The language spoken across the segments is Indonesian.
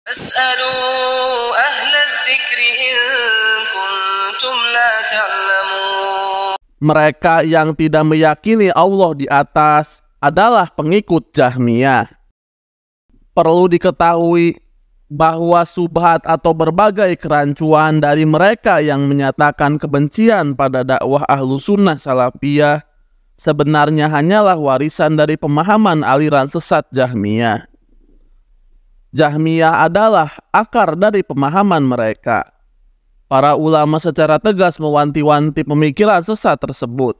فاسألوا أهل الذكر إن كنتم لا تعلمون. Mereka yang tidak meyakini Allah di atas adalah pengikut Jahmiyah. Perlu diketahui bahwa subhat atau berbagai kerancuan dari mereka yang menyatakan kebencian pada dakwah Ahlussunnah Salafiyah sebenarnya hanyalah warisan dari pemahaman aliran sesat Jahmiyah. Jahmiyah adalah akar dari pemahaman mereka. Para ulama secara tegas mewanti-wanti pemikiran sesat tersebut.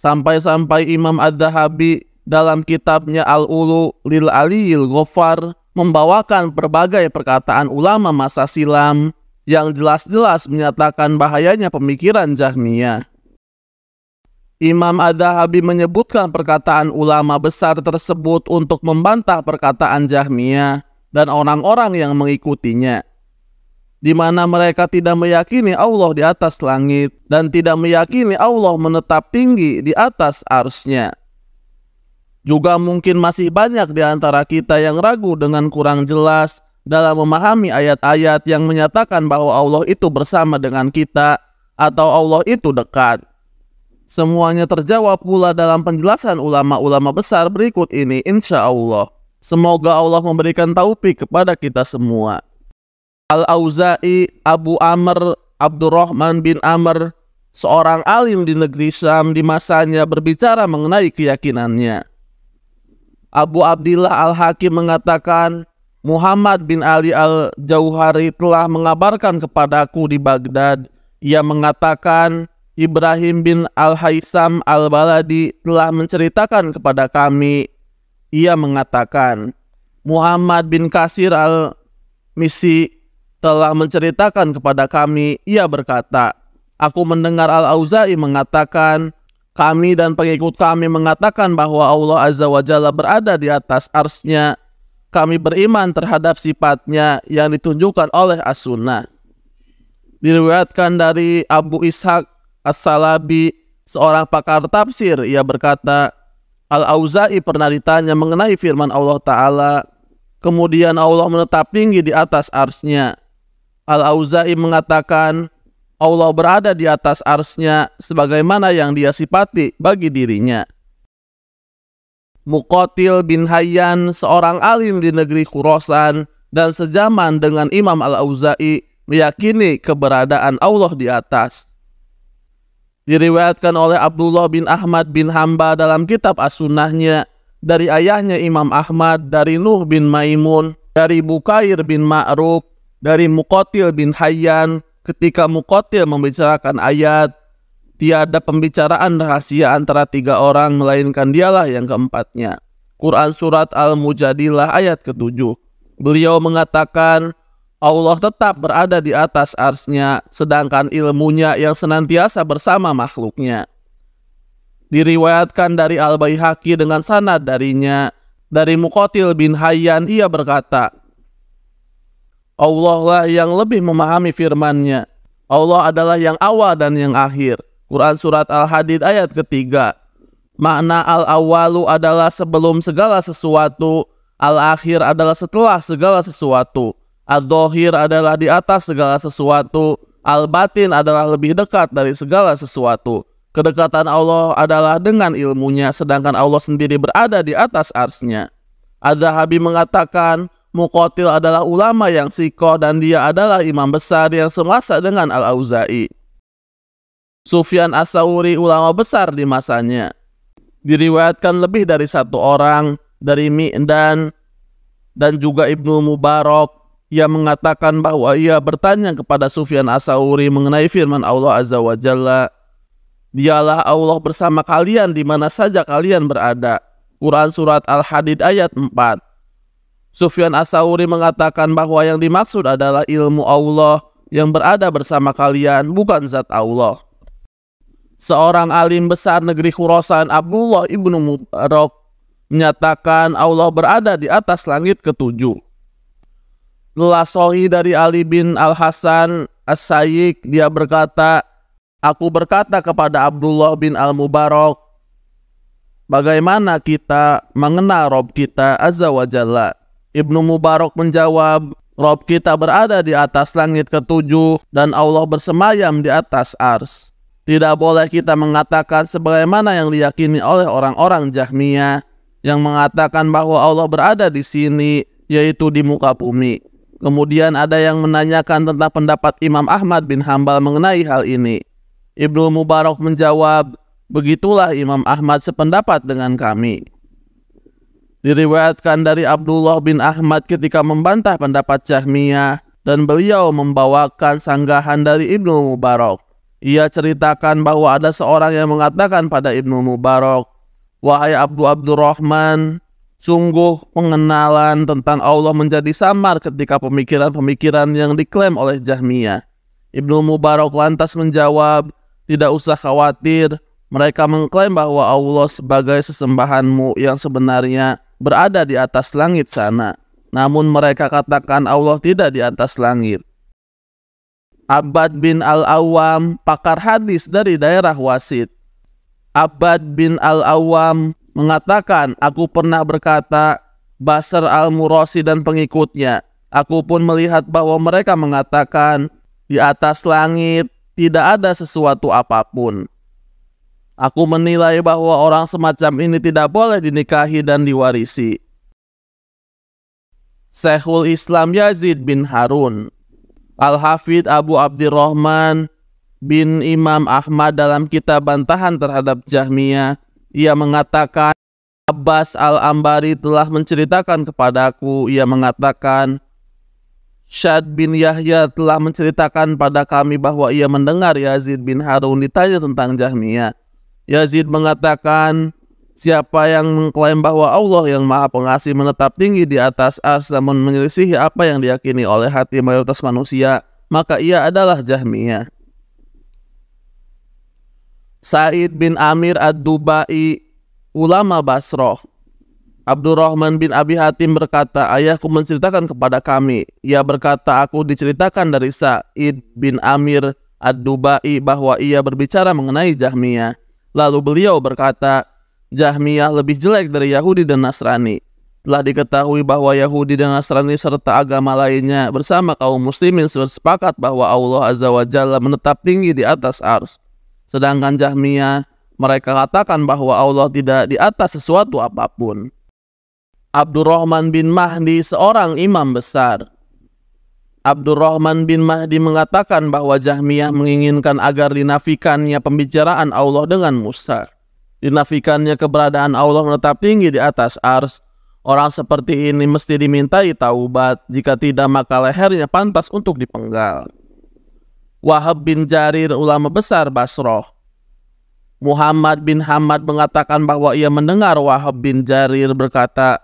Sampai-sampai Imam Adz-Dzahabi dalam kitabnya Al-Ulu lil Aliyil Ghaffar membawakan berbagai perkataan ulama masa silam yang jelas-jelas menyatakan bahayanya pemikiran Jahmiyah. Imam Adz-Dzahabi menyebutkan perkataan ulama besar tersebut untuk membantah perkataan Jahmiyah dan orang-orang yang mengikutinya, di mana mereka tidak meyakini Allah di atas langit dan tidak meyakini Allah menetap tinggi di atas arsy-Nya. Juga mungkin masih banyak di antara kita yang ragu dengan kurang jelas dalam memahami ayat-ayat yang menyatakan bahwa Allah itu bersama dengan kita atau Allah itu dekat. Semuanya terjawab pula dalam penjelasan ulama-ulama besar berikut ini, insya Allah. Semoga Allah memberikan taufik kepada kita semua. Al-Auza'i Abu Amr Abdurrahman bin Amr, seorang alim di negeri Syam di masanya, berbicara mengenai keyakinannya. Abu Abdillah Al-Hakim mengatakan, Muhammad bin Ali Al-Jauhari telah mengabarkan kepadaku di Baghdad. Ia mengatakan, Ibrahim bin Al-Haisam Al-Baladi telah menceritakan kepada kami. Ia mengatakan, Muhammad bin Kasir Al-Misi telah menceritakan kepada kami. Ia berkata, aku mendengar Al-Auza'i mengatakan, kami dan pengikut kami mengatakan bahwa Allah Azza wa Jalla berada di atas arsy-Nya. Kami beriman terhadap sifatnya yang ditunjukkan oleh As-Sunnah. Diriwayatkan dari Abu Ishaq As-Salabi, seorang pakar tafsir, ia berkata, Al-Auza'i pernah ditanya mengenai firman Allah Ta'ala, kemudian Allah menetap tinggi di atas arsy-Nya. Al-Auza'i mengatakan, Allah berada di atas arsy-Nya sebagaimana yang Dia sifati bagi dirinya. Muqatil bin Hayyan, seorang alim di negeri Khurasan dan sezaman dengan Imam Al-Auza'i, meyakini keberadaan Allah di atas. Diriwayatkan oleh Abdullah bin Ahmad bin Hamba dalam kitab As-Sunnahnya dari ayahnya Imam Ahmad, dari Nuh bin Maimun, dari Bukair bin Ma'ruf, dari Muqatil bin Hayyan, ketika Muqatil membicarakan ayat, tiada pembicaraan rahasia antara tiga orang melainkan dialah yang keempatnya. Quran Surat Al-Mujadilah ayat ke-7. Beliau mengatakan, Allah tetap berada di atas arsy-Nya, sedangkan ilmunya yang senantiasa bersama makhluknya. Diriwayatkan dari Al-Baihaqi dengan sanad darinya, dari Muqatil bin Hayyan, ia berkata, Allah lah yang lebih memahami firman-Nya. Allah adalah yang awal dan yang akhir. Quran Surat Al-Hadid ayat ke-3. Makna al-awalu adalah sebelum segala sesuatu, al-akhir adalah setelah segala sesuatu. Ad-Dhahir adalah di atas segala sesuatu, Al-Batin adalah lebih dekat dari segala sesuatu. Kedekatan Allah adalah dengan ilmunya, sedangkan Allah sendiri berada di atas arsy-Nya. Adz-Dzahabi mengatakan, Muqatil adalah ulama yang sikoh dan dia adalah imam besar yang semasa dengan Al-Auza'i. Sufyan As-Tsauri, ulama besar di masanya. Diriwayatkan lebih dari satu orang, dari Mi'dan dan juga Ibnu Mubarak. Ia mengatakan bahwa ia bertanya kepada Sufyan As-Tsauri mengenai firman Allah Azza wa Jalla, Dialah Allah bersama kalian di mana saja kalian berada. Quran Surat Al-Hadid ayat 4. Sufyan As-Tsauri mengatakan bahwa yang dimaksud adalah ilmu Allah yang berada bersama kalian, bukan zat Allah. Seorang alim besar negeri Khurasan, Abdullah ibnu Mubarak, menyatakan Allah berada di atas langit ke-7. Telah sahih dari Ali bin Al-Hasan As-Sayyik, dia berkata, aku berkata kepada Abdullah bin Al-Mubarak, bagaimana kita mengenal Rabb kita Azza wa Jalla? Ibnu Mubarak menjawab, Rob kita berada di atas langit ketujuh dan Allah bersemayam di atas ars. Tidak boleh kita mengatakan sebagaimana yang diyakini oleh orang-orang Jahmiyah yang mengatakan bahwa Allah berada di sini, yaitu di muka bumi. Kemudian ada yang menanyakan tentang pendapat Imam Ahmad bin Hambal mengenai hal ini. Ibnu Mubarak menjawab, begitulah Imam Ahmad sependapat dengan kami. Diriwayatkan dari Abdullah bin Ahmad ketika membantah pendapat Jahmiyah dan beliau membawakan sanggahan dari Ibnu Mubarak. Ia ceritakan bahwa ada seorang yang mengatakan pada Ibnu Mubarak, "Wahai Abdurrahman, sungguh pengenalan tentang Allah menjadi samar ketika pemikiran-pemikiran yang diklaim oleh Jahmiyah." Ibnu Mubarak lantas menjawab, "Tidak usah khawatir, mereka mengklaim bahwa Allah sebagai sesembahanmu yang sebenarnya berada di atas langit sana. Namun mereka katakan Allah tidak di atas langit." Abbad bin Al-Awwam, pakar hadis dari daerah Wasit. Abbad bin Al-Awwam mengatakan, "Aku pernah berkata, Basr al-Murasi dan pengikutnya, aku pun melihat bahwa mereka mengatakan, di atas langit tidak ada sesuatu apapun. Aku menilai bahwa orang semacam ini tidak boleh dinikahi dan diwarisi." Syekhul Islam Yazid bin Harun. Al-Hafidh Abu Abdurrahman bin Imam Ahmad dalam kitab bantahan terhadap Jahmiyah, ia mengatakan, Abbas al-Ambari telah menceritakan kepadaku, ia mengatakan, Syad bin Yahya telah menceritakan pada kami bahwa ia mendengar Yazid bin Harun ditanya tentang Jahmiyah. Yazid mengatakan, siapa yang mengklaim bahwa Allah yang Maha Pengasih menetap tinggi di atas ars namun menyelisihi apa yang diyakini oleh hati mayoritas manusia, maka ia adalah Jahmiyah. Sa'id bin Amir ad-Dubai, ulama Basrah. Abdurrahman bin Abi Hatim berkata, ayahku menceritakan kepada kami. Ia berkata, aku diceritakan dari Sa'id bin Amir ad-Dubai bahwa ia berbicara mengenai Jahmiyah. Lalu beliau berkata, Jahmiyah lebih jelek dari Yahudi dan Nasrani. Telah diketahui bahwa Yahudi dan Nasrani serta agama lainnya bersama kaum muslimin bersepakat bahwa Allah Azza wa Jalla menetap tinggi di atas ars. Sedangkan Jahmiyah, mereka katakan bahwa Allah tidak di atas sesuatu apapun. Abdurrahman bin Mahdi, seorang imam besar. Abdurrahman bin Mahdi mengatakan bahwa Jahmiyah menginginkan agar dinafikannya pembicaraan Allah dengan Musa. Dinafikannya keberadaan Allah menetap tinggi di atas ars. Orang seperti ini mesti dimintai taubat, jika tidak maka lehernya pantas untuk dipenggal. Wahab bin Jarir, ulama besar Basrah. Muhammad bin Hamad mengatakan bahwa ia mendengar Wahab bin Jarir berkata,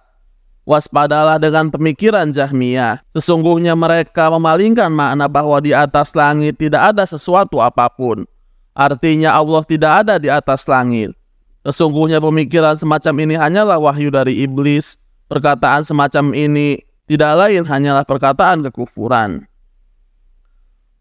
waspadalah dengan pemikiran Jahmiyah. Sesungguhnya mereka memalingkan makna bahwa di atas langit tidak ada sesuatu apapun. Artinya Allah tidak ada di atas langit. Sesungguhnya pemikiran semacam ini hanyalah wahyu dari iblis. Perkataan semacam ini tidak lain hanyalah perkataan kekufuran.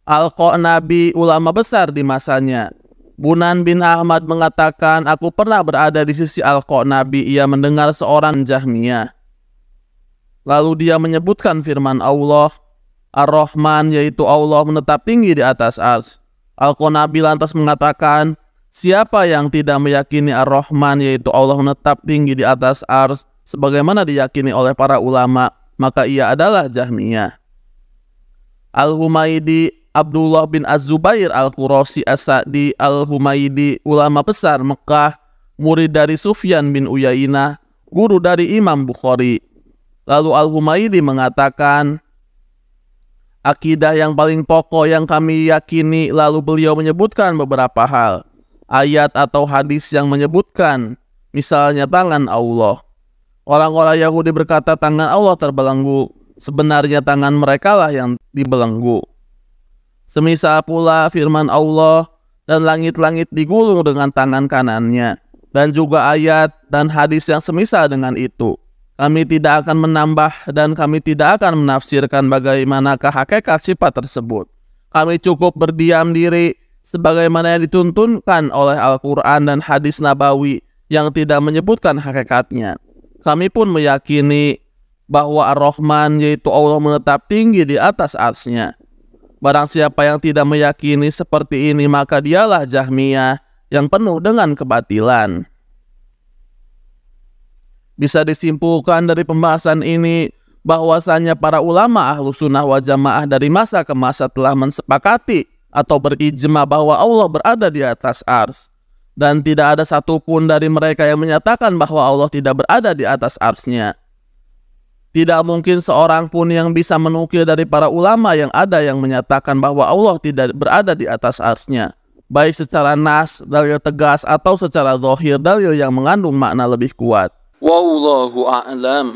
Al-Qanabi, ulama besar di masanya. Bunan bin Ahmad mengatakan, aku pernah berada di sisi Al-Qanabi. Ia mendengar seorang Jahmiyah. Lalu dia menyebutkan firman Allah, Ar-Rahman, yaitu Allah menetap tinggi di atas ars. Al-Qanabi lantas mengatakan, siapa yang tidak meyakini Ar-Rahman, yaitu Allah menetap tinggi di atas ars, sebagaimana diyakini oleh para ulama, maka ia adalah Jahmiyah. Al-Humaydi, Abdullah bin Az-Zubair Al-Qurasi As-Sa'di Al-Humaydi, ulama besar Mekah, murid dari Sufyan bin Uyainah, guru dari Imam Bukhari. Lalu Al-Humaydi mengatakan, akidah yang paling pokok yang kami yakini, lalu beliau menyebutkan beberapa hal. Ayat atau hadis yang menyebutkan, misalnya tangan Allah. Orang-orang Yahudi berkata tangan Allah terbelenggu, sebenarnya tangan mereka lah yang dibelenggu. Semisal pula firman Allah, dan langit-langit digulung dengan tangan kanannya, dan juga ayat dan hadis yang semisal dengan itu. Kami tidak akan menambah dan kami tidak akan menafsirkan bagaimanakah hakikat sifat tersebut. Kami cukup berdiam diri sebagaimana yang dituntunkan oleh Al-Quran dan hadis Nabawi yang tidak menyebutkan hakikatnya. Kami pun meyakini bahwa Ar-Rahman yaitu Allah menetap tinggi di atas arsy-Nya. Barang siapa yang tidak meyakini seperti ini, maka dialah Jahmiyah yang penuh dengan kebatilan. Bisa disimpulkan dari pembahasan ini bahwasanya para ulama Ahlus Sunnah wal Jamaah dari masa ke masa telah mensepakati atau berijma bahwa Allah berada di atas arsy, dan tidak ada satupun dari mereka yang menyatakan bahwa Allah tidak berada di atas arsy-Nya. Tidak mungkin seorang pun yang bisa menukil dari para ulama yang ada yang menyatakan bahwa Allah tidak berada di atas arsy-Nya, baik secara nas, dalil tegas, atau secara zahir, dalil yang mengandung makna lebih kuat. Wallahu a'lam.